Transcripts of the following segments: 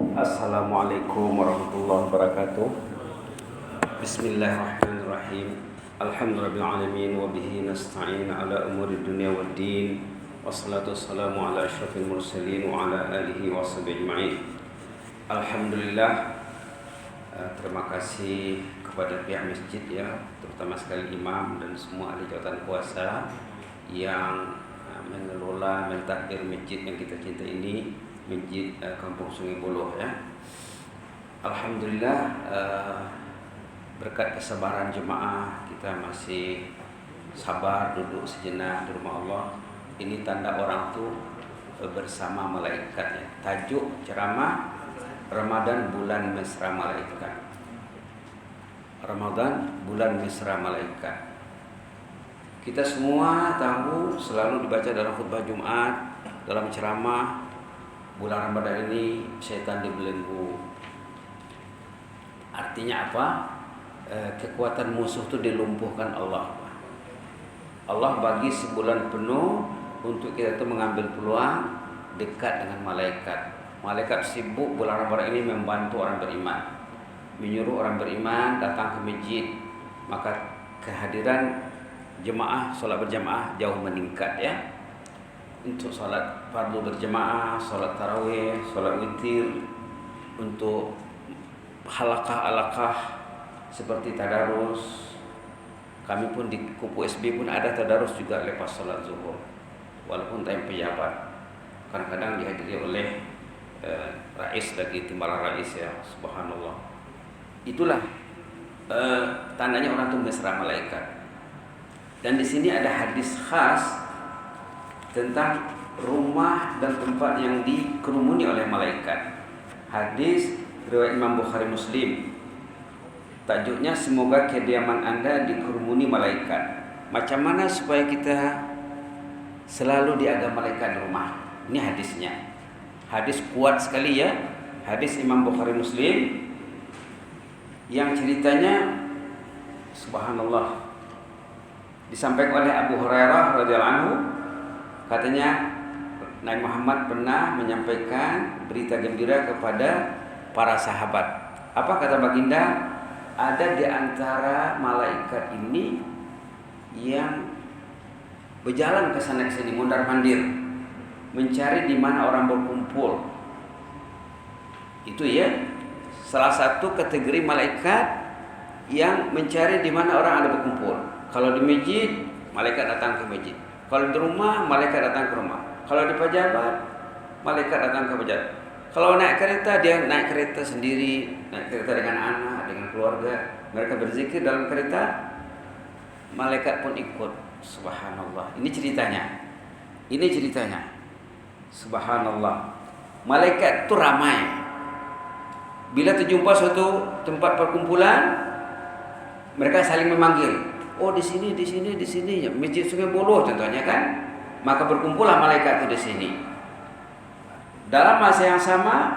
Assalamualaikum warahmatullahi wabarakatuh. Bismillahirrahmanirrahim. Alhamdulillahirabbil wa bihi nasta'in ala umuri dunya waddin. Wassalatu wassalamu ala asyrafil mursalin wa ala alihi washabihi ajma'in. Alhamdulillah, terima kasih kepada pihak masjid ya, terutama sekali imam dan semua ahli jawatan kuasa yang mengelola mentadbir masjid yang kita cinta ini, Masjid Kampung Sungai Buloh ya. Alhamdulillah, berkat kesabaran jemaah kita masih sabar duduk sejenak di rumah Allah. Ini tanda orang tu bersama malaikat ya. Tajuk ceramah Ramadan bulan mesra malaikat. Ramadan bulan mesra malaikat. Kita semua tahu selalu dibaca dalam khutbah Jumat, dalam ceramah, bulan Ramadan ini setan dibelenggu. Artinya apa? Kekuatan musuh itu dilumpuhkan Allah. Allah bagi sebulan penuh untuk kita itu mengambil peluang dekat dengan malaikat. Malaikat sibuk bulan Ramadan ini membantu orang beriman, menyuruh orang beriman datang ke masjid. Maka kehadiran jemaah solat berjamaah jauh meningkat ya. Untuk solat fardu berjamaah, solat tarawih, solat witir, untuk halaqah seperti tadarus. Kami pun di Kupu SB pun ada tadarus juga lepas solat zuhur, walaupun time pejabat. Kadang-kadang dihadiri oleh rais lagi, timbalan rais ya, subhanallah. Itulah tandanya orang itu mesra malaikat. Dan di sini ada hadis khas tentang rumah dan tempat yang dikerumuni oleh malaikat. Hadis riwayat Imam Bukhari Muslim. Tajuknya, semoga kediaman Anda dikerumuni malaikat. Macam mana supaya kita selalu diada malaikat di rumah? Ini hadisnya. Hadis kuat sekali ya. Hadis Imam Bukhari Muslim yang ceritanya subhanallah disampaikan oleh Abu Hurairah radhiyallahu anhu. Katanya Nabi Muhammad pernah menyampaikan berita gembira kepada para sahabat. Apa kata baginda? Ada di antara malaikat ini yang berjalan ke sana ke sini, mondar-mandir, mencari di mana orang berkumpul. Itu ya, salah satu kategori malaikat yang mencari di mana orang ada berkumpul. Kalau di masjid, malaikat datang ke masjid. Kalau di rumah, malaikat datang ke rumah. Kalau di pejabat, malaikat datang ke pejabat. Kalau naik kereta, dia naik kereta sendiri, naik kereta dengan anak, dengan keluarga. Mereka berzikir dalam kereta, malaikat pun ikut. Subhanallah. Ini ceritanya. Subhanallah. Malaikat itu ramai. Bila terjumpa suatu tempat perkumpulan, mereka saling memanggil. Oh, di sini, Masjid Sungai Buloh contohnya kan. Maka berkumpullah malaikat itu di sini. Dalam masa yang sama,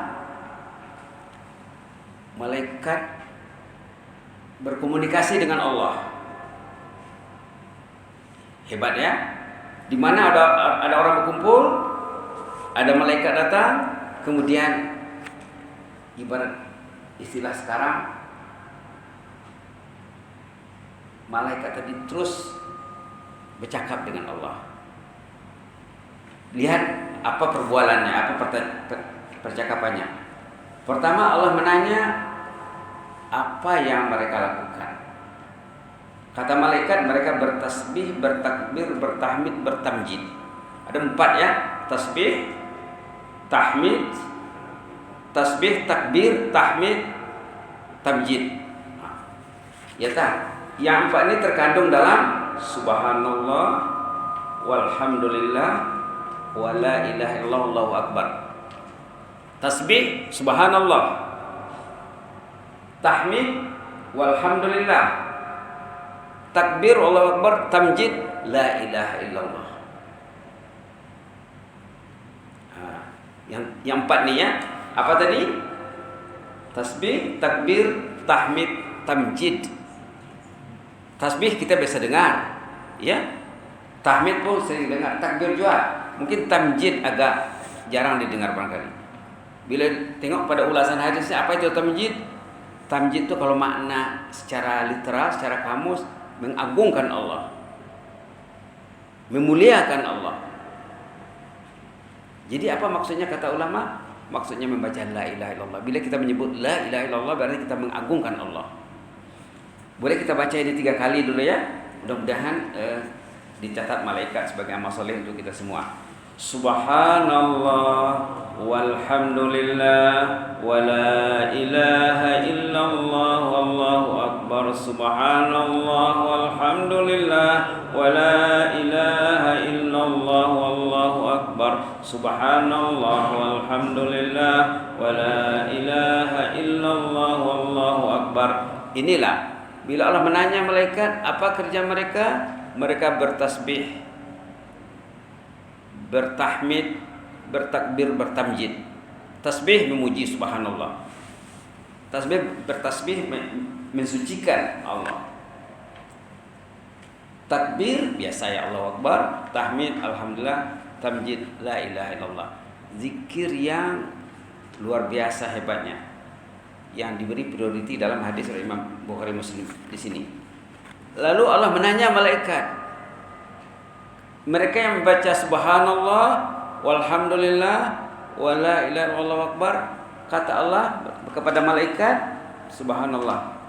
malaikat berkomunikasi dengan Allah. Hebat ya. Di mana ada orang berkumpul, ada malaikat datang, kemudian ibarat istilah sekarang, malaikat tadi terus bercakap dengan Allah. Lihat apa perbualannya, apa percakapannya. Pertama Allah menanya apa yang mereka lakukan. Kata malaikat, mereka bertasbih, bertakbir, bertahmid, bertamjid. Ada 4 ya, tasbih, tahmid, takbir, tahmid, tamjid. Ya tak? Yang 4 ini terkandung dalam subhanallah, walhamdulillah, wa la ilaha illallah, Allahu akbar. Tasbih subhanallah, tahmid walhamdulillah, takbir Allahu akbar, tamjid la ilaha illallah. Yang 4 nih ya. Apa tadi? Tasbih, takbir, tahmid, tamjid. Tasbih kita biasa dengar, ya. Tahmid pun sering dengar, takbir juga. Mungkin tamjid agak jarang didengar barangkali. Bila tengok pada ulasan hadisnya, apa itu tamjid? Tamjid itu kalau makna secara literal, secara kamus, mengagungkan Allah, memuliakan Allah. Jadi apa maksudnya kata ulama? Maksudnya membaca la ilaha illallah. Bila kita menyebut la ilaha illallah berarti kita mengagungkan Allah. Boleh kita baca ini 3 kali dulu ya. Mudah-mudahan dicatat malaikat sebagai amal soleh untuk kita semua. Subhanallah walhamdulillah wa la ilaha illallah wallahu akbar. Subhanallah walhamdulillah wa la ilaha illallah wallahu akbar. Subhanallah walhamdulillah wa la ilaha illallah wallahu akbar. Inilah bila Allah menanya malaikat apa kerja mereka, mereka bertasbih, bertahmid, bertakbir, bertamjid. Tasbih memuji subhanallah. Bertasbih mensucikan Allah. Takbir biasa ya Allahu Akbar, tahmid alhamdulillah, tamjid la ilaha illallah. Zikir yang luar biasa hebatnya, yang diberi prioriti dalam hadis oleh Imam Bukhari Muslim di sini. Lalu Allah menanya malaikat, mereka yang membaca subhanallah walhamdulillah wa la ilaha illallah akbar, kata Allah kepada malaikat, subhanallah,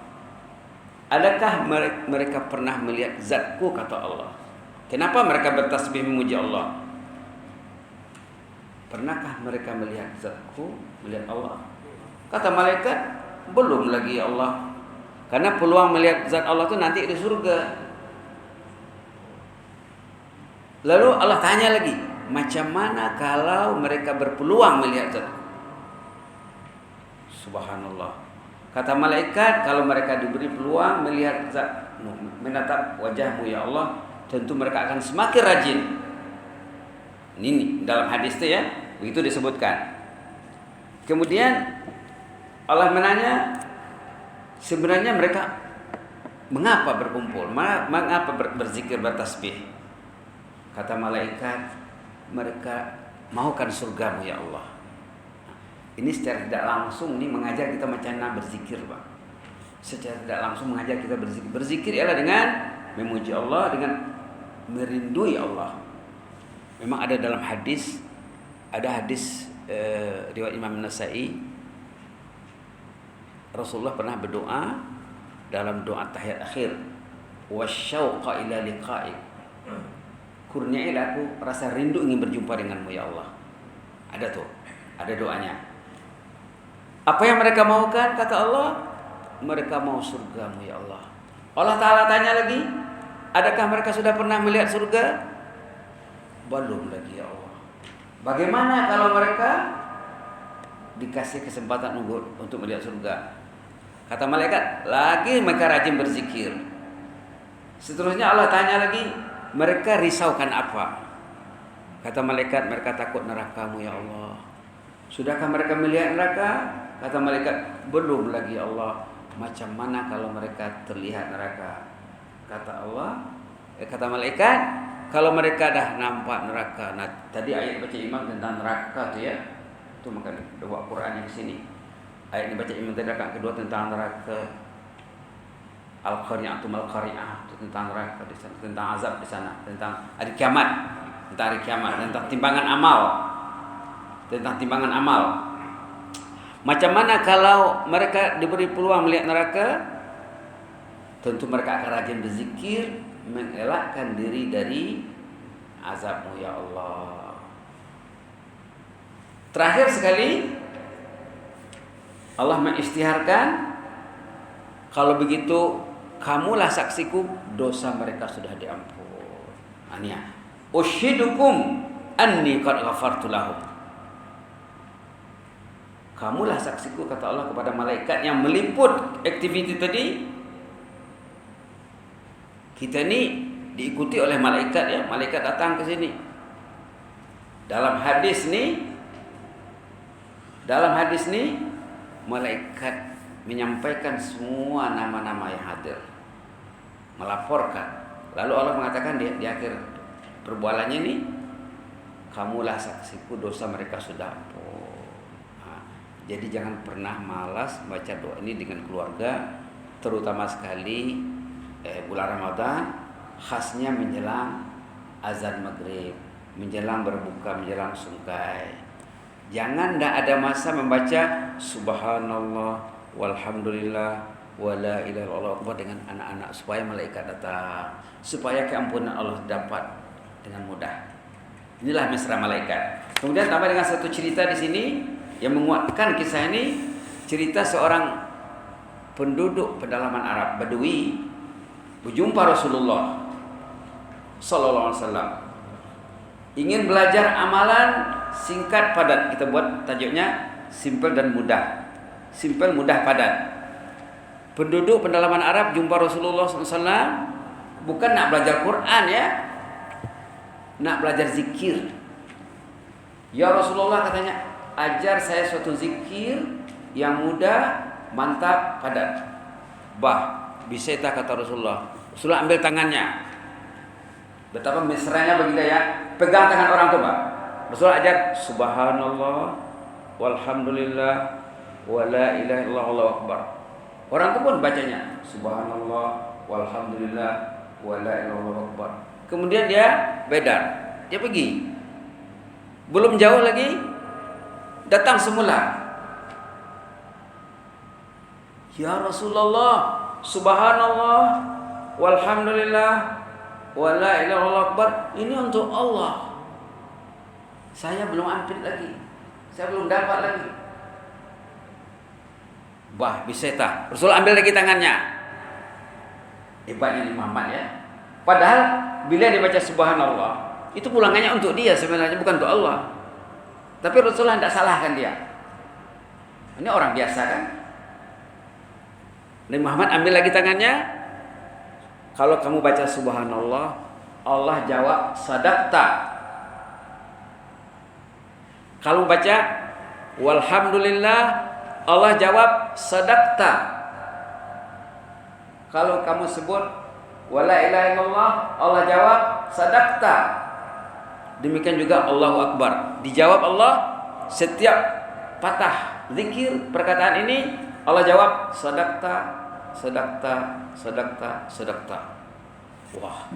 adakah mereka pernah melihat zatku, kata Allah. Kenapa mereka bertasbih memuji Allah? Pernahkah mereka melihat zatku, melihat Allah? Kata malaikat, belum lagi ya Allah. Karena peluang melihat zat Allah itu nanti di surga. Lalu Allah tanya lagi, macam mana kalau mereka berpeluang melihat zat? Subhanallah. Kata malaikat, kalau mereka diberi peluang melihat zat, menatap wajahmu ya Allah, tentu mereka akan semakin rajin. Ini dalam hadis itu ya, begitu disebutkan. Kemudian Allah menanya, sebenarnya mereka mengapa berkumpul, mengapa berzikir, bertasbih? Kata malaikat, mereka maukan surgamu ya Allah. Ini secara tidak langsung ini mengajar kita macam mana berzikir, Pak. Secara tidak langsung mengajar kita berzikir. Berzikir ialah dengan memuji Allah, dengan merindui Allah. Memang ada dalam hadis, ada hadis riwayat Imam Nasa'i, Rasulullah pernah berdoa dalam doa tahiyat akhir, wasyauqa ila liqa'ik, kurniailah aku rasa rindu ingin berjumpa denganmu ya Allah. Ada tuh, ada doanya. Apa yang mereka maukan, kata Allah, mereka mau surgamu ya Allah. Allah Ta'ala tanya lagi, adakah mereka sudah pernah melihat surga? Belum lagi ya Allah. Bagaimana kalau mereka dikasih kesempatan untuk melihat surga? Kata malaikat, lagi mereka rajin berzikir. Seterusnya Allah tanya lagi, mereka risaukan apa? Kata malaikat, mereka takut nerakamu ya Allah. Sudahkah mereka melihat neraka? Kata malaikat, belum lagi ya Allah. Macam mana kalau mereka terlihat neraka? Kata Allah, kata malaikat, kalau mereka dah nampak neraka. Nah, tadi ayat baca imam tentang neraka tu ya. Itu maka doa Quran yang sini. Ayat ini baca imam tadi rakaat kedua tentang neraka. Al-Qari'ah, Al-Qari'ah itu tentang neraka di sana, tentang azab di sana, tentang hari kiamat, tentang timbangan amal. Tentang timbangan amal. Macam mana kalau mereka diberi peluang melihat neraka? Tentu mereka akan rajin berzikir, mengelakkan diri dari azabmu ya Allah. Terakhir sekali Allah mengisytiharkan, kalau begitu kamulah saksiku, dosa mereka sudah diampun. Ania, ushidukum anni qad ghafartu lahum. Kamulah saksiku, kata Allah kepada malaikat yang meliput aktiviti tadi. Kita ni diikuti oleh malaikat ya, malaikat datang ke sini. Dalam hadis ni malaikat menyampaikan semua nama-nama yang hadir, melaporkan. Lalu Allah mengatakan di akhir perbualannya ini, kamulah saksiku, dosa mereka sudah ampun. Jadi jangan pernah malas baca doa ini dengan keluarga, terutama sekali bulan Ramadan, khasnya menjelang azan maghrib, menjelang berbuka, menjelang sungkai. Jangan tidak ada masa membaca subhanallah walhamdulillah wala ilaha illallah dengan anak-anak supaya malaikat datang, supaya keampunan Allah dapat dengan mudah. Inilah mesra malaikat. Kemudian tambah dengan satu cerita di sini yang menguatkan kisah ini, cerita seorang penduduk pedalaman Arab Badui berjumpa Rasulullah sallallahu alaihi wasallam. Ingin belajar amalan singkat padat. Kita buat tajuknya simple dan mudah. Simple, mudah, padat. Penduduk pedalaman Arab jumpa Rasulullah SAW, bukan nak belajar Quran ya, nak belajar zikir. Ya Rasulullah, katanya, ajar saya suatu zikir yang mudah, mantap, padat. Bisa tak, kata Rasulullah. Rasulullah ambil tangannya. Betapa mesranya begitu ya. Pegang tangan orang tu, Pak. Rasulullah ajar subhanallah walhamdulillah wala ilaha illallah wallahu akbar. Orang tu pun bacanya subhanallah walhamdulillah wala ilaha illallah wallahu akbar. Kemudian dia bedar. Dia pergi. Belum jauh lagi datang semula. Ya Rasulullah, subhanallah walhamdulillah wala ilaha illallah akbar. Ini untuk Allah. Saya belum ambil lagi. Saya belum dapat lagi. Bisa tak? Rasul ambil lagi tangannya. Hebatnya ini Muhammad ya. Padahal bila dia baca subhanallah, itu pulangannya untuk dia sebenarnya, bukan untuk Allah. Tapi Rasulullah tidak salahkan dia. Ini orang biasa kan? Nabi Muhammad ambil lagi tangannya. Kalau kamu baca subhanallah, Allah jawab sadaqta. Kalau baca walhamdulillah, Allah jawab sadaqta. Kalau kamu sebut wala ilaha illallah, Allah jawab sadaqta. Demikian juga Allahu Akbar, dijawab Allah. Setiap patah zikir perkataan ini Allah jawab sadaqta, sadaqta, sadaqta, sadaqta. Wah,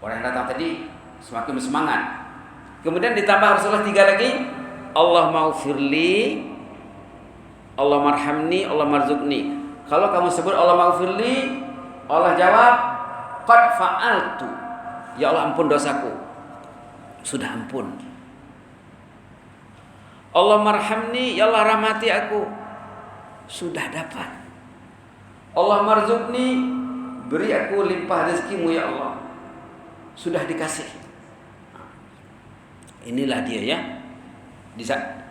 orang yang datang tadi semakin bersemangat. Kemudian ditambah Rasulullah 3 lagi, Allah maghfirli, Allah marhamni, Allah marzuqni. Kalau kamu sebut Allah maghfirli, Allah jawab qad fa'altu. Ya Allah, ampun dosaku. Sudah ampun. Allah marhamni, ya Allah rahmati aku. Sudah dapat. Allah marzuqni, beri aku limpah rezekimu ya Allah. Sudah dikasih. Inilah dia ya.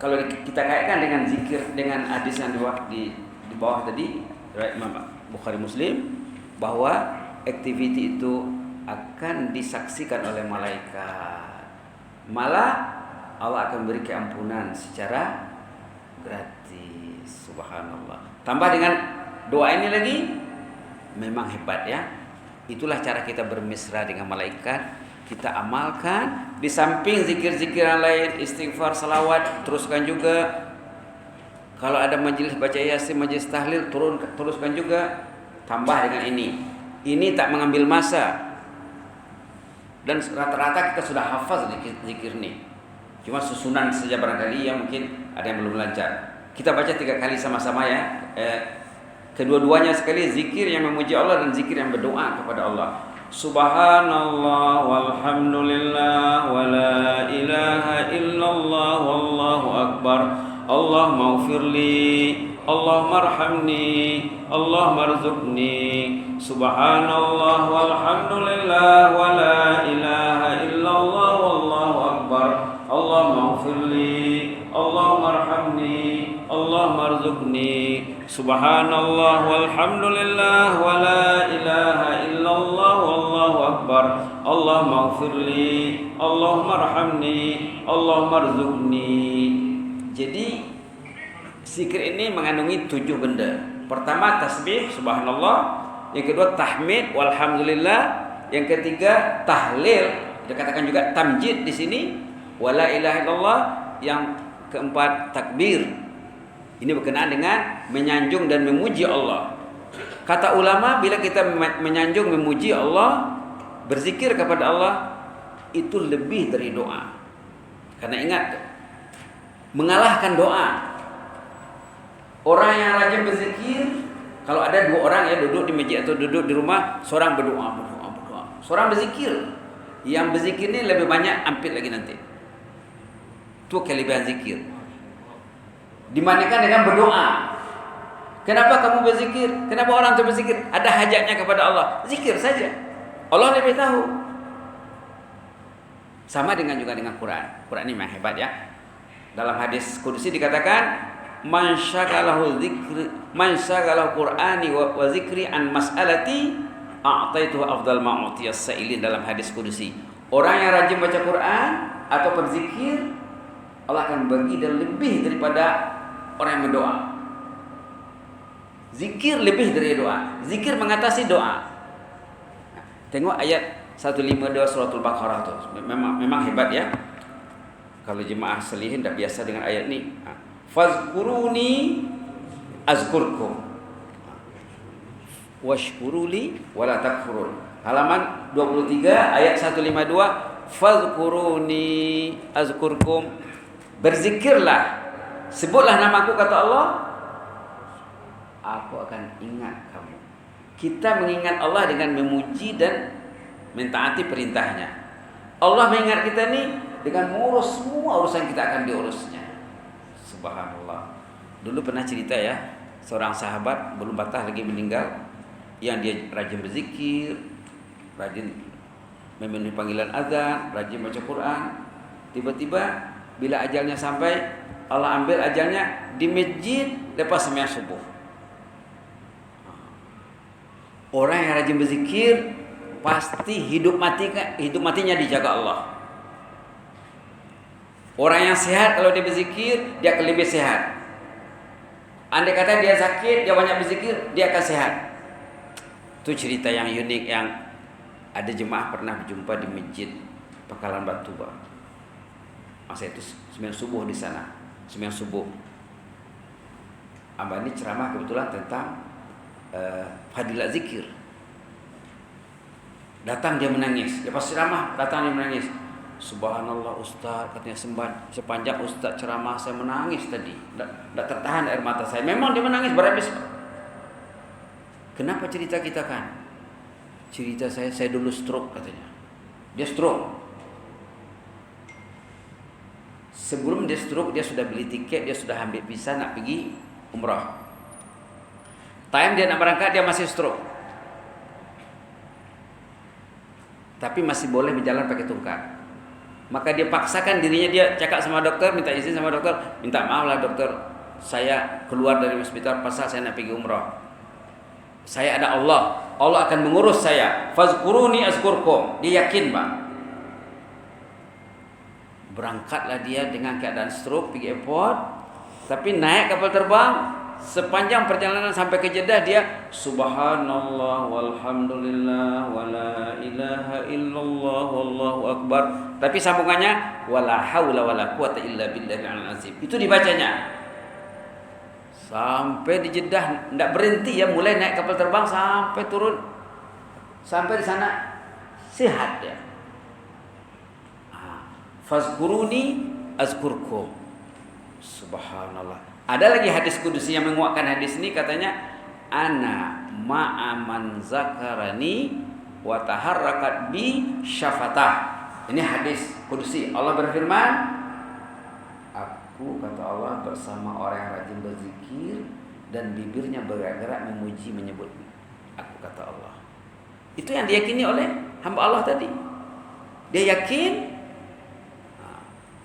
Kalau kita kaitkan dengan zikir, dengan hadis yang di bawah tadi, riwayat Imam Bukhari Muslim, bahwa activity itu akan disaksikan oleh malaikat. Malah Allah akan beri keampunan secara gratis. Subhanallah. Tambah dengan doa ini lagi, memang hebat ya. Itulah cara kita bermesra dengan malaikat. Kita amalkan. Di samping zikir-zikir yang lain, istighfar, salawat, teruskan juga. Kalau ada majelis baca yasin, majelis tahlil, teruskan juga. Tambah dengan ini. Ini tak mengambil masa. Dan rata-rata kita sudah hafaz zikir ini. Cuma susunan saja barangkali yang mungkin ada yang belum lancar. Kita baca 3 kali sama-sama ya. Kedua-duanya sekali zikir yang memuji Allah dan zikir yang berdoa kepada Allah. Subhanallah walhamdulillah wala ilaha illallah wallahu akbar. Allah maghfirli, Allah marhamni, Allah marzuqni. Subhanallah walhamdulillah wala ilaha illallah wallahu akbar. Allah maghfirli, Allah marhamni, Allah marzuqni. Subhanallah walhamdulillah wala ilaha illallah wallahu akbar. Allah maghfirli, Allah marhamni, Allah marzuqni. Jadi zikir ini mengandungi 7 benda. Pertama tasbih subhanallah, yang kedua tahmid walhamdulillah, yang ketiga tahlil, dikatakan juga tamjid di sini, wala ilaha illallah, yang keempat takbir. Ini berkenaan dengan menyanjung dan memuji Allah. Kata ulama, bila kita menyanjung memuji Allah, berzikir kepada Allah, itu lebih dari doa. Karena ingat, mengalahkan doa. Orang yang rajin berzikir, kalau ada dua orang ya duduk di masjid atau duduk di rumah, seorang berdoa. Seorang berzikir. Yang berzikir ini lebih banyak ampit lagi nanti. Itu kelebihan zikir. Dibandingkan dengan berdoa. Kenapa kamu berzikir? Kenapa orang itu berzikir? Ada hajatnya kepada Allah. Zikir saja. Allah lebih tahu. Sama juga dengan Quran. Quran ini memang hebat ya. Dalam hadis qudsi dikatakan, man syagalahu Qur'ani wa zikri an mas'alati a'taituhu afdal ma utiyas sa'ilin, dalam hadis qudsi. Orang yang rajin baca Quran atau berzikir, Allah akan bagi dan lebih daripada orang yang berdoa. Zikir lebih dari doa. Zikir mengatasi doa. Tengok ayat 152 suratul Baqarah tu. Memang hebat ya. Kalau jemaah selihin dah biasa dengan ayat ni. Fazkuruni azkurkum. Washkuruli wala takfurun. Halaman 23 ayat 152. Fazkuruni azkurkum. Berzikirlah. Sebutlah namaku, kata Allah, aku akan ingat kamu. Kita mengingat Allah dengan memuji dan mentaati perintahnya. Allah mengingat kita ni dengan mengurus semua urusan kita akan diurusnya. Subhanallah. Dulu pernah cerita ya, seorang sahabat belum patah lagi meninggal, yang dia rajin berzikir, rajin memenuhi panggilan azan, rajin baca Quran. Tiba-tiba bila ajalnya sampai, Allah ambil ajalnya di masjid lepas sembahyang subuh. Orang yang rajin berzikir pasti hidup matinya dijaga Allah. Orang yang sehat kalau dia berzikir, dia akan lebih sehat. Andai kata dia sakit, dia banyak berzikir, dia akan sehat. Itu cerita yang unik yang ada jemaah pernah berjumpa di masjid Pangkalan Batu. Masa itu sembahyang subuh di sana. Sembahyang subuh. Abah ini ceramah kebetulan tentang fadilat zikir. Datang dia menangis. Lepas ceramah datang dia menangis. Subhanallah Ustaz, katanya sepanjang Ustaz ceramah saya menangis tadi. Tak tertahan air mata saya. Memang dia menangis berhabis. Kenapa cerita kita kan? Cerita saya dulu stroke katanya. Dia stroke. Sebelum dia stroke, dia sudah beli tiket, dia sudah ambil visa nak pergi umrah. Time dia nak berangkat, dia masih stroke. Tapi masih boleh berjalan pakai tongkat. Maka dia paksakan dirinya, dia cakap sama dokter, minta izin sama dokter, minta maaf lah dokter, saya keluar dari hospital pasal saya nak pergi umrah. Saya ada Allah, Allah akan mengurus saya. Fazkuruni azkurkum. Dia yakin bang. Berangkatlah dia dengan keadaan stroke pergi airport, tapi naik kapal terbang. Sepanjang perjalanan sampai ke Jeddah dia subhanallah walhamdulillah wala ilaha illallah wallahu akbar. Tapi sambungannya wala haula wala quwata illa billahil azim. Itu dibacanya. Sampai di Jeddah enggak berhenti ya, mulai naik kapal terbang sampai turun. Sampai di sana sehat dia. Fazkuruni azkurkum. Subhanallah. Ada lagi hadis kudusi yang menguatkan hadis ini, katanya ana ma'aman zakarani wa taharrakat bi syafatah. Ini hadis kudusi. Allah berfirman, aku kata Allah bersama orang yang rajin berzikir dan bibirnya bergerak memuji menyebut aku, kata Allah. Itu yang diyakini oleh hamba Allah tadi. Dia yakin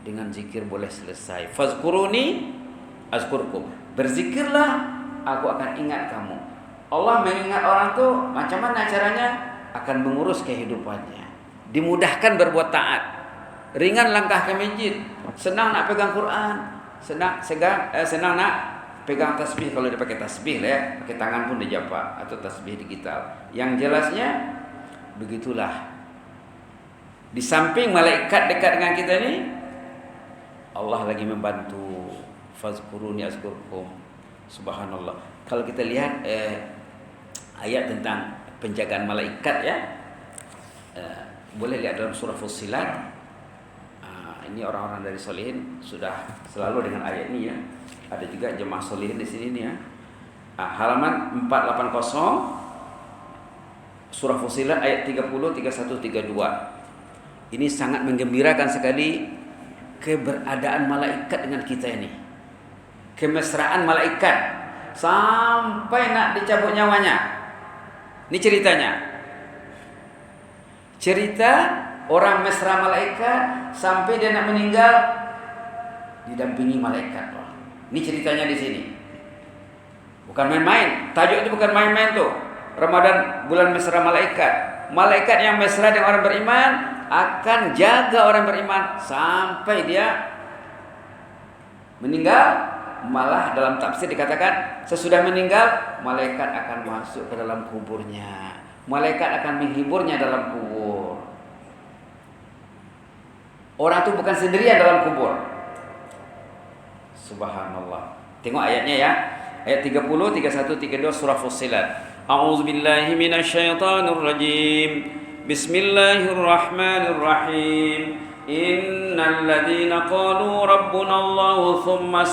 dengan zikir boleh selesai. Fazkuruni azkurkum. Berzikirlah, aku akan ingat kamu. Allah mengingat orang tu macam mana caranya? Akan mengurus kehidupannya. Dimudahkan berbuat taat. Ringan langkah ke masjid. Senang nak pegang Quran. Senang nak pegang tasbih kalau dia pakai tasbih lah ya. Pakai tangan pun dia japa atau tasbih digital. Yang jelasnya begitulah. Di samping malaikat dekat dengan kita ni, Allah lagi membantu. Fazkuruni azkurkum. Subhanallah. Kalau kita lihat ayat tentang penjagaan malaikat ya, boleh lihat dalam surah Fussilat. Ini orang-orang dari solihin sudah selalu dengan ayat ini ya. Ada juga jemaah solihin di sini nih ya. Halaman 480 surah Fussilat ayat 30, 31, 32. Ini sangat menggembirakan sekali keberadaan malaikat dengan kita ini. Kemesraan malaikat sampai nak dicabut nyawanya. Ini ceritanya. Cerita orang mesra malaikat sampai dia nak meninggal didampingi malaikat. Ini ceritanya di sini. Bukan main-main. Tajuk itu bukan main-main tuh. Ramadan bulan mesra malaikat. Malaikat yang mesra dengan orang beriman akan jaga orang beriman sampai dia meninggal. Malah dalam tafsir dikatakan sesudah meninggal malaikat akan masuk ke dalam kuburnya. Malaikat akan menghiburnya dalam kubur. Orang itu bukan sendirian dalam kubur. Subhanallah. Tengok ayatnya ya. Ayat 30, 31, 32 surah Fussilat. A'udzubillahi minasyaitonir rajim. Bismillahirrahmanirrahim. Innal ladzina qalu rabbuna Allah thumma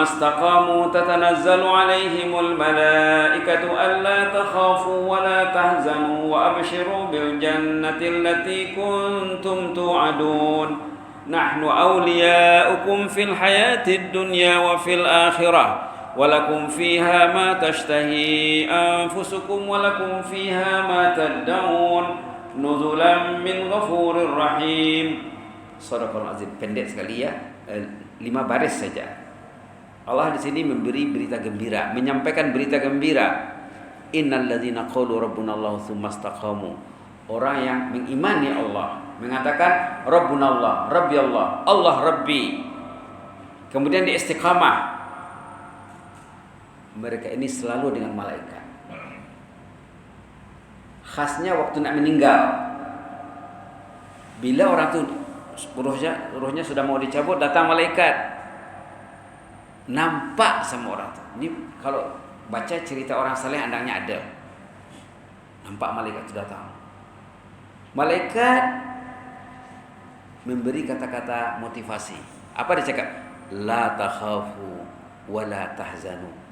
istaqamu tatanazzalu 'alaihimul malaikatu alla takhafu wa la tahzanu wa abshiru bil jannati allati kuntum tu'adun. Nahnu awliya'ukum fil hayatid dunya wa fil akhirah. Walakum fiha ma tashtahi anfusukum walakum fiha ma tad'un nuzulan min ghafurir rahim. Shadaqal azim. Pendek sekali ya, 5 baris saja. Allah di sini memberi berita gembira, menyampaikan berita gembira. Innal ladzina qalu rabbuna Allah tsumma istaqamu. Orang yang mengimani Allah, mengatakan rabbuna Allah, rabbi Allah, Allah rabbi. Kemudian di istiqamah. Mereka ini selalu dengan malaikat. Khasnya waktu nak meninggal, bila orang tu ruhnya sudah mau dicabut, datang malaikat, nampak sama orang tu. Ini kalau baca cerita orang saleh andangnya ada, nampak malaikat tu datang. Malaikat memberi kata-kata motivasi. Apa dia cakap? La takhafu wa la tahzanu.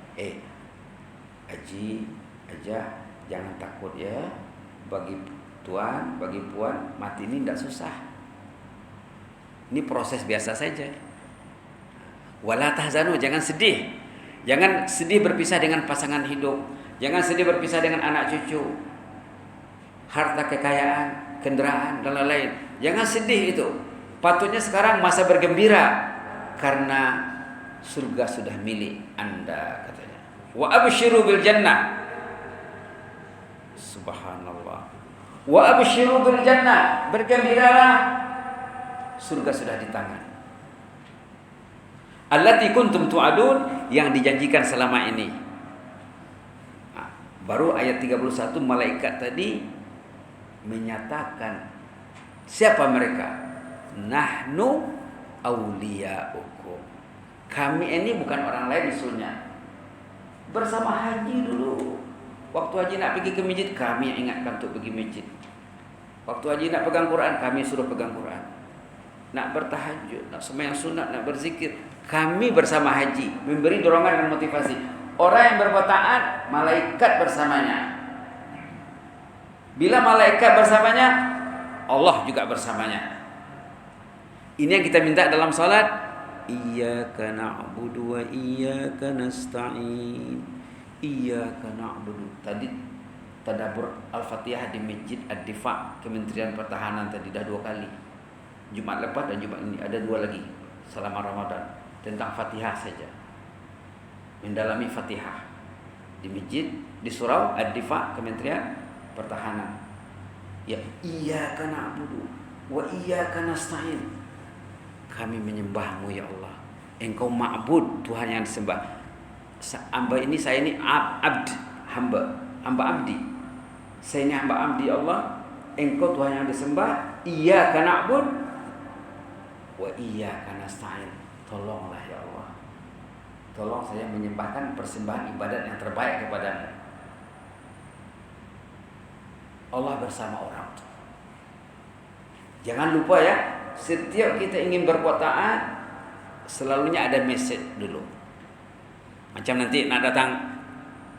Ajah, jangan takut ya. Bagi tuan, bagi puan, mati ini tidak susah. Ini proses biasa saja. Wala tahzanu, jangan sedih. Jangan sedih berpisah dengan pasangan hidup. Jangan sedih berpisah dengan anak cucu, harta kekayaan, kendaraan dan lain-lain. Jangan sedih itu. Patutnya sekarang masa bergembira karena surga sudah milik Anda, katanya. Wa absyiru bil jannah. Subhanallah. Wa absyiru bil jannah, bergembiralah, surga sudah di tangan. Allati kuntum tu'adun, yang dijanjikan selama ini. Baru ayat 31 malaikat tadi menyatakan siapa mereka? Nahnu awliya'ukum. Kami ini bukan orang lain usulnya. Bersama haji dulu. Waktu haji nak pergi ke masjid, kami ingatkan untuk pergi masjid. Waktu haji nak pegang Quran, kami suruh pegang Quran. Nak bertahajud, nak sembahyang sunat, nak berzikir, kami bersama haji, memberi dorongan dan motivasi. Orang yang berbuat taat, malaikat bersamanya. Bila malaikat bersamanya, Allah juga bersamanya. Ini yang kita minta dalam salat. Iyyaka na'budu wa iyyaka nasta'in. Iyyaka na'budu. Tadi tadabbur Al-Fatihah di Masjid Ad-Difa Kementerian Pertahanan tadi dah 2 kali. Jumat lepas dan Jumat ini ada 2 lagi selama Ramadan tentang Fatihah saja. Mendalami Fatihah di masjid di surau Ad-Difa Kementerian Pertahanan. Ya, iyyaka na'budu wa iyyaka nasta'in. Kami menyembahmu ya Allah. Engkau ma'bud, Tuhan yang disembah. Saya ini abd, hamba abdi. Saya ini hamba abdi Allah. Engkau Tuhan yang disembah. Iyyaka na'bud Wa iyyaka nasta'in. Tolonglah ya Allah. Tolong saya menyembahkan persembahan ibadat yang terbaik kepadamu. Allah bersama orang. Jangan lupa ya, setiap kita ingin berbuat taat, selalunya ada message dulu. Macam nanti nak datang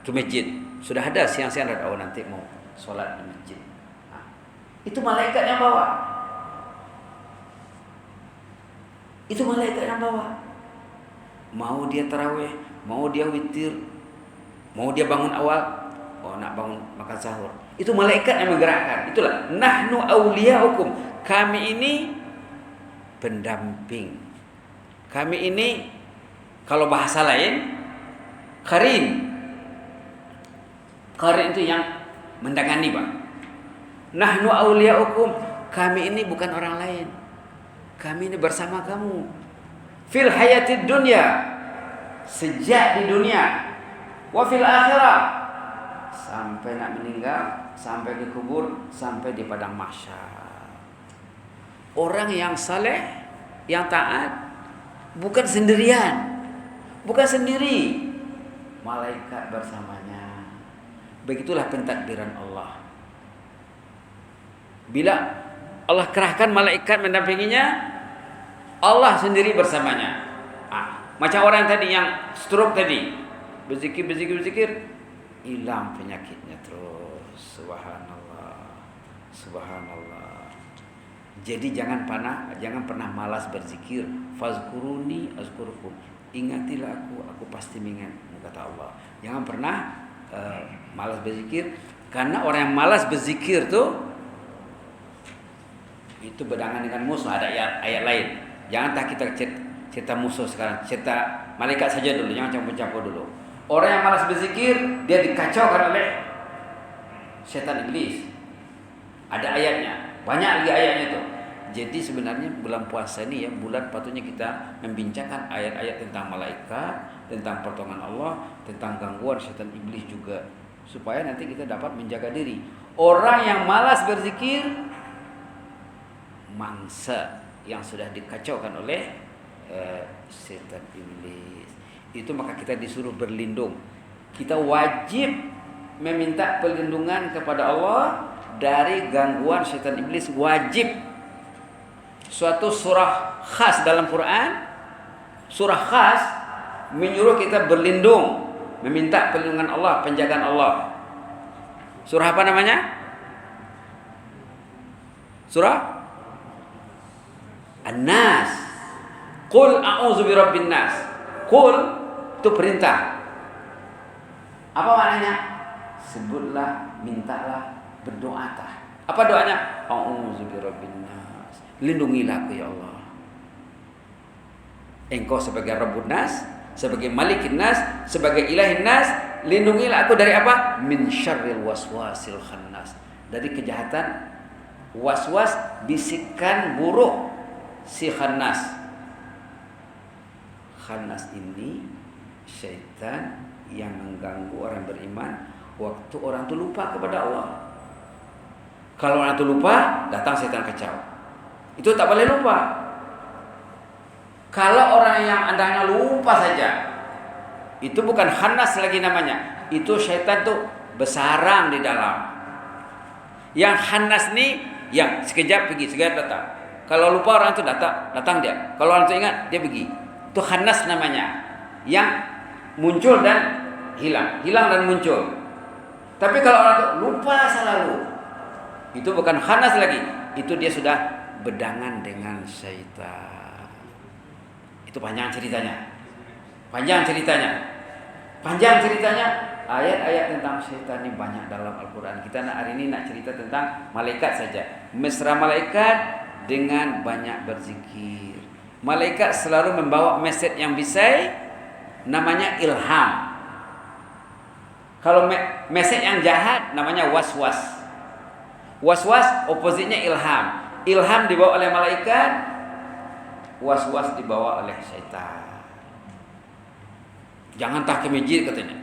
ke masjid, sudah ada siang-siang ada, oh nanti mau sholat di masjid. Nah, itu malaikat yang bawa. Itu malaikat yang bawa. Mau dia tarawih, mau dia witir, mau dia bangun awal, oh nak bangun makan sahur. Itu malaikat yang menggerakkan. Itulah nahnu auliyaukum. Kami ini pendamping. Kami ini kalau bahasa lain qarin. Qarin itu yang mendangani, Pak. Nahnu auliyaukum. Kami ini bukan orang lain. Kami ini bersama kamu. Fil hayatid dunya. Sejak di dunia. Wa fil akhirah. Sampai nak meninggal, sampai di kubur, sampai di padang mahsyar. Orang yang saleh, yang taat, bukan sendirian, bukan sendiri, malaikat bersamanya. Begitulah pentadbiran Allah. Bila Allah kerahkan malaikat mendampinginya, Allah sendiri bersamanya. Macam orang tadi yang stroke tadi, berzikir, hilang penyakitnya terus. Subhanallah, subhanallah. Jadi jangan pernah malas berzikir. Fazkuruni azkurukum. Ingatilah aku pasti mengingat, kata Allah. Jangan pernah malas berzikir, karena orang yang malas berzikir tuh itu berdangan dengan musuh. Ada ayat lain. Jangan tak kita cerita musuh sekarang, cerita malaikat saja dulu, jangan campur-campur dulu. Orang yang malas berzikir, dia dikacaukan oleh setan iblis. Ada ayatnya, banyak lagi ayatnya itu. Jadi sebenarnya bulan puasa ini ya, bulan patutnya kita membincangkan ayat-ayat tentang malaikat, tentang pertolongan Allah, tentang gangguan setan iblis juga, supaya nanti kita dapat menjaga diri. Orang yang malas berzikir, mangsa yang sudah dikacaukan oleh setan iblis. Itu maka kita disuruh berlindung. Kita wajib meminta perlindungan kepada Allah dari gangguan setan iblis, wajib. Suatu surah khas dalam Quran, surah khas menyuruh kita berlindung, meminta perlindungan Allah, penjagaan Allah. Surah apa namanya? Surah An-Nas. Qul a'udzu birabbin nas. Qul itu perintah. Apa maknanya? Sebutlah, mintalah, berdoalah. Apa doanya? A'udzu birabbin nas. Lindungilah aku ya Allah. Engkau sebagai Rabbun Nas, sebagai Malikin Nas, sebagai Ilahin Nas, lindungilah aku dari apa? Min syarril waswasil khannas. Dari kejahatan waswas, bisikan buruk si khannas. Khannas ini syaitan yang mengganggu orang beriman waktu orang itu lupa kepada Allah. Kalau orang itu lupa, datang syaitan kacau. Itu tak boleh lupa. Kalau orang yang andanya lupa saja, itu bukan khannas lagi namanya. Itu syaitan tuh bersarang di dalam. Yang khannas nih, yang sekejap pergi, sekejap datang. Kalau lupa orang itu datang dia. Kalau orang itu ingat, dia pergi. Itu khannas namanya. Yang muncul dan hilang dan muncul. Tapi kalau orang itu lupa selalu, itu bukan khannas lagi. Itu dia sudah bedangan dengan syaitan. Itu panjang ceritanya. Ayat-ayat tentang syaitan ini banyak dalam Al-Quran. Kita hari ini nak cerita tentang malaikat saja. Mesra malaikat dengan banyak berzikir. Malaikat selalu membawa message yang bisa, namanya ilham. Kalau message yang jahat namanya waswas. Waswas opposite-nya ilham. Ilham dibawa oleh malaikat, waswas dibawa oleh syaitan. Jangan tak ke masjid katanya.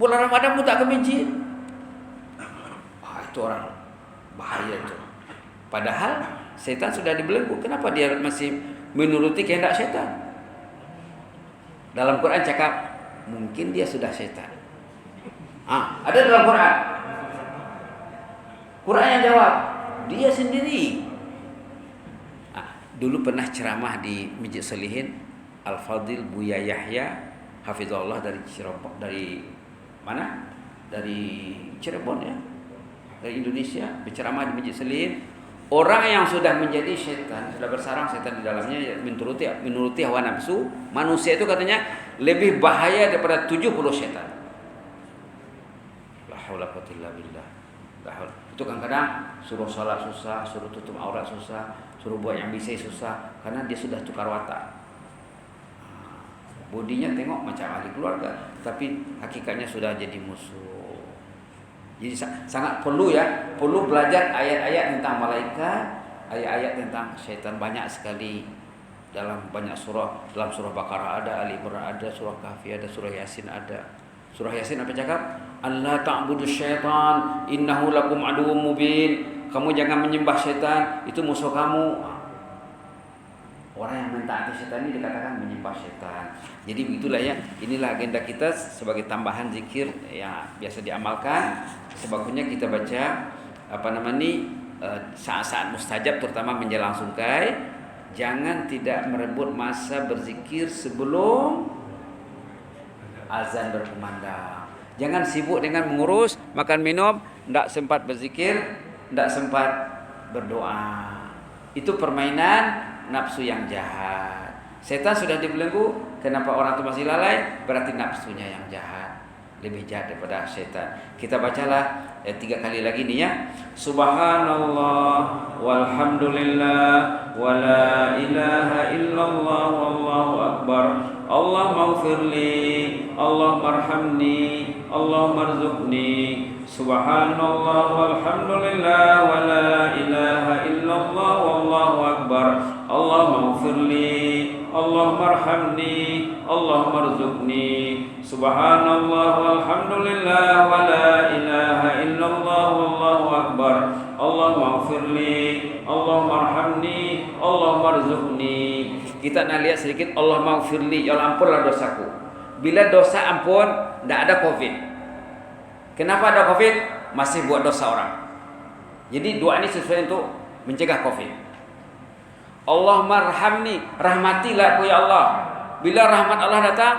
Bulan Ramadan pun tak ke masjid. Itu orang bahaya itu. Padahal syaitan sudah dibelenggu. Kenapa dia masih menuruti kehendak setan. Dalam Quran cakap mungkin dia sudah setan. Ada dalam Quran. Quran yang jawab, dia sendiri. Dulu pernah ceramah di Masjid Solihin, Al-Fadil Buya Yahya hafizahullah dari Cirebon, dari mana? Dari Cirebon ya. Dari Indonesia, berceramah di Masjid Solihin. Orang yang sudah menjadi setan, sudah bersarang setan di dalamnya, menuruti hawa nafsu, manusia itu katanya lebih bahaya daripada 70 setan. La haula wa quwwata illa billah. Itu kadang suruh sholat susah, suruh tutup aurat susah, suruh buat yang bisa susah, karena dia sudah tukar watak. Bodinya tengok macam ahli keluarga, tapi hakikatnya sudah jadi musuh. Jadi sangat perlu belajar ayat-ayat tentang malaikat, ayat-ayat tentang syaitan, banyak sekali dalam banyak surah. Dalam surah Baqarah ada, Ali Imran ada, surah Kahfi ada, surah Yasin ada. Surah Yasin apa cakap? Allah ta'budu syaitan innahu lakum aduwwum mubin. Kamu jangan menyembah syaitan, itu musuh kamu. Orang yang mentaati syaitan ini dikatakan menyembah syaitan. Jadi begitulah ya. Inilah agenda kita sebagai tambahan zikir yang biasa diamalkan. Sebagusnya kita baca saat-saat mustajab, terutama menjelang sungkai. Jangan tidak merebut masa berzikir sebelum azan berkumandang. Jangan sibuk dengan mengurus makan minum, tidak sempat berzikir, tidak sempat berdoa. Itu permainan nafsu yang jahat. Setan sudah dibelenggu, kenapa orang itu masih lalai? Berarti nafsunya yang jahat, lebih jahat daripada setan. Kita bacalah 3 kali lagi nih ya. Subhanallah walhamdulillah wa la ilaha illallah wallahu akbar. Allah maghfirli, Allah marhamni, Allah marzuqni. Subhanallah walhamdulillah wa la ilaha illallah wallahu akbar. Allah maghfirli, Allah marhamni, Allah marzuqni. Subhanallah walhamdulillah wa la ilaha illallah wallahu akbar. Allah maghfirli, Allah marhamni, Allah marzuqni. Kita nak lihat sedikit, Allah maghfirli, ya Allah ampunlah dosaku. Bila dosa ampun, tidak ada COVID. Kenapa ada COVID? Masih buat dosa orang. Jadi doa ini sesuai untuk mencegah COVID. Allah marhamni, rahmatilah aku ya Allah. Bila rahmat Allah datang,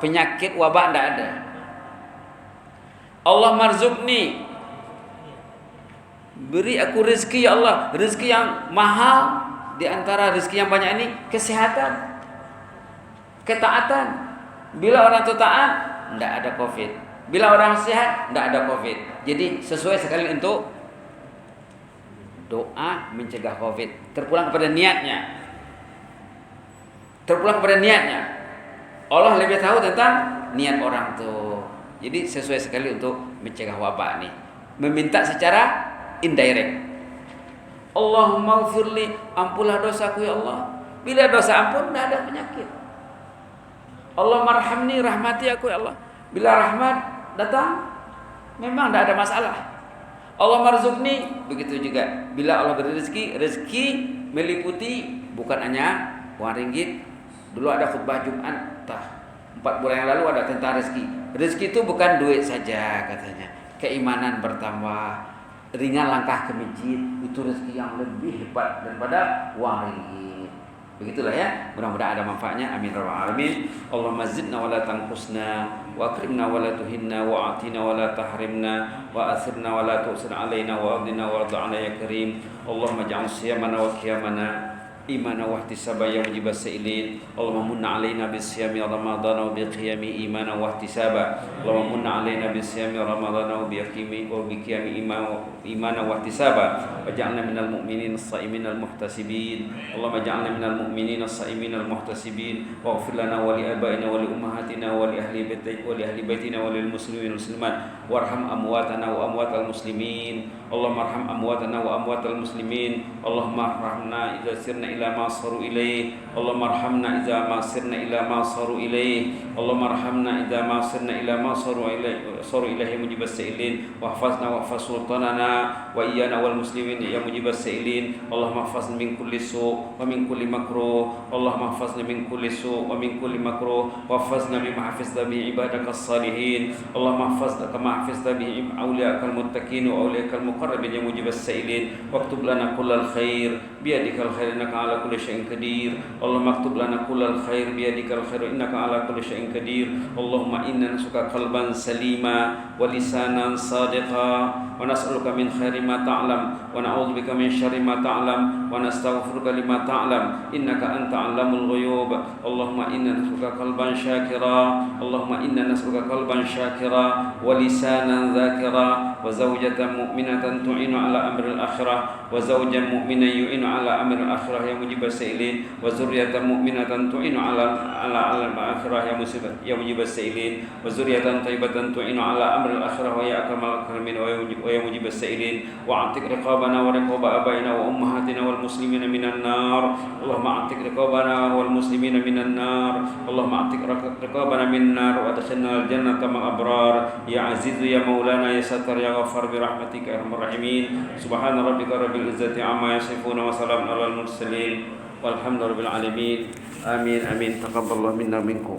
penyakit wabak tidak ada. Allah marzuqni, beri aku rezeki ya Allah. Rezeki yang mahal. Di antara rezeki yang banyak ini kesehatan, ketaatan. Bila orang itu taat, tidak ada COVID. Bila orang sehat, tidak ada COVID. Jadi sesuai sekali untuk doa mencegah COVID. Terpulang kepada niatnya. Allah lebih tahu tentang niat orang itu. Jadi sesuai sekali untuk mencegah wabak nih. Meminta secara indirect. Allahumma ghfirli, ampunlah dosaku ya Allah. Bila dosa ampun, tidak ada penyakit. Allah marhamni, rahmati aku ya Allah. Bila rahmat datang, memang tidak ada masalah. Allah marzuqni, begitu juga. Bila Allah beri rezeki meliputi bukan hanya uang ringgit. Dulu ada khutbah Jumat, 4 bulan yang lalu ada tentang rezeki. Rezeki itu bukan duit saja katanya. Keimanan bertambah, ringan langkah ke masjid, itu rezeki yang lebih hebat daripada uang ringgit. Begitulah ya. Mudah-mudahan ada manfaatnya. Amin ya rabbal alamin. Allahumma zidna wa la tanqusna, wa akrimna wa la tuhinna, wa atina wa la tahrimna, wa asirna wa la tu'sir alaina, wa adina wa rada'ana ya karim. Allahumma ja'al siyamana wa qiyamana إيمانا واحتسابا يا مجيب السائلين. اللهم من علينا بالصيام رمضان وبقيام إيمانا واحتسابا. اللهم من علينا بالصيام رمضان وبقيام إيمانا واحتسابا. وجعلنا من المؤمنين الصائمين المحتسبين. اللهم اجعلنا من المؤمنين الصائمين المحتسبين. واغفر لنا ولآبائنا ولأمهاتنا ولأهل بيتنا وللمسلمين والمسلمات. وارحم أمواتنا وأموات المسلمين. اللهم ارحم أمواتنا وأموات المسلمين اللهم ارحمنا إذا سرنا إلى ما صاروا إليه اللهم ارحمنا إذا ما سرنا إلى ما صاروا إليه اللهم ارحمنا إذا ما سرنا إلى ما صاروا إليه مجيب السائلين واحفظنا واحفظ سلطاننا وإيانا والمسلمين يا مجيب السائلين اللهم احفظنا من كل سوء ومن كل مكروه اللهم احفظنا من كل سوء ومن كل مكروه واحفظنا بما حفظت به عبادك الصالحين اللهم احفظنا كما حفظت به أولياءك المتقين وأولياءك المقربين يا مجيب السائلين واكتب لنا كل الخير بيدك الخير إنك على كل شيء قدير اللهم اكتب لنا كل الخير بيدك الخير إنك على كل شيء قدير اللهم إنا نسألك قلبا سليما ولسانا صادقا ونسألك من خير ما تعلم ونعوذ بك من شر ما تعلم ونستغفرك لما تعلم إنك أنت علام الغيوب اللهم إنا نسألك قلبا شاكرا اللهم إنا نسألك قلبا شاكرا ولسانا ذاكرا وزوجة مؤمنة تعين على أمر الآخرة وزوجا مؤمنا يعين على أمر الآخرة يا مجيب السائلين وذرية مؤمنة تعين على الآخرة يا مجيب السائلين وذرية طيبة تعين على أمر الآخرة ويا أكرم الأكرمين ويا مجيب السائلين واعتق رقابنا ورقاب آبائنا وأمهاتنا والمسلمين من النار اللهم اعتق رقابنا والمسلمين من النار اللهم اعتق رقابنا من النار وادخلنا الجنة مع الأبرار يا عزيز يا مولانا يا ستر يا غفار برحمتك يا أرحم الراحمين سبحان ربك رب العزة عما يصفون وسلام على المرسلين والحمد لله رب العالمين آمين آمين تقبل الله منا منكم